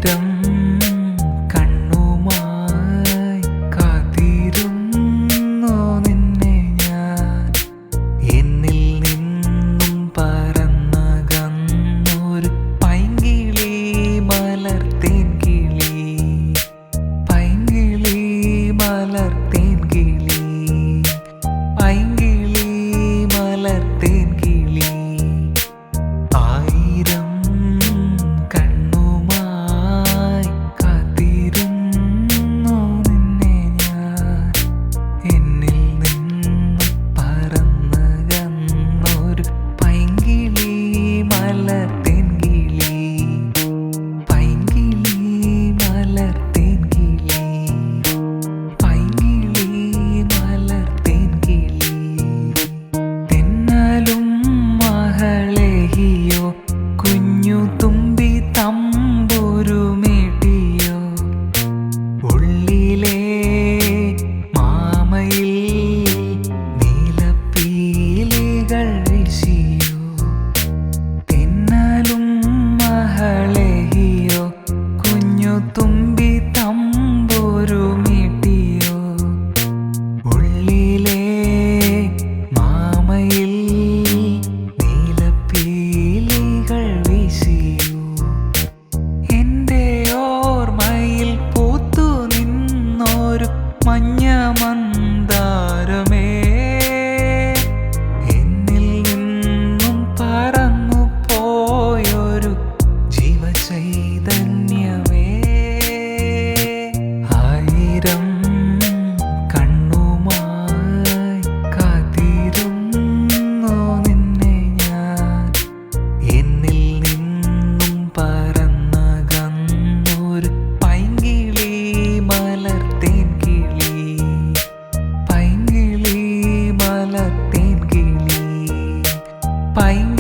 ആയിരം കണ്ണുമായി കാത്തിരുന്നു നിന്നെ ഞാൻ. എന്നിൽ നിന്നും പറന്നകന്നൊരു പൈങ്കിളി മലർത്തേൻ കിളി, പൈങ്കിളി മലർത്തേൻ കിളി, പൈങ്കിളി മലർത്തേൻ കിളി. ആയിരം കണ്ണുമായി കാത്തിരുന്നു നിന്നെ ഞാൻ. എന്നിൽ നിന്നും പറന്നകന്നൊരു പൈങ്കിളി മലർത്തേൻ കിളി, പൈങ്കിളി മലർത്തേൻ കിളി, പൈങ്കിളി മലർത്തേൻ കിളി. തെന്നലും മഹളേഹിയോ കുഞ്ഞു തുമ്പി തമ്പുരുമേട്ടിയോ, ഉള്ളിലെ മാമയിൽ നീലപ്പീലികൾ വീശിയോ. തെന്നലും മഹളേഹിയോ കുഞ്ഞു തുമ്പി തമ്പുരുമേട്ടിയോ, ഉള്ളിലെ മാമയിൽ നീലപ്പീലികൾ വീശിയോ. എൻ്റെ ഓർമ്മയിൽ പൂത്തു നിന്നൊരു മഞ്ഞ മന്ദാരമേ, എന്നിൽ നിന്നും പറന്നു പോയൊരു ജീവചൈതന്യമേ. ആയിരം കണ്ണുമായി കാത്തിരുന്നു നിന്നെ ഞാൻ. എന്നിൽ നിന്നും പറന്നകന്നൊരു പൈങ്കിളി മലർത്തേൻ കിളി, പൈങ്കിളി മലർത്തേൻ കിളി, പൈങ്കിളി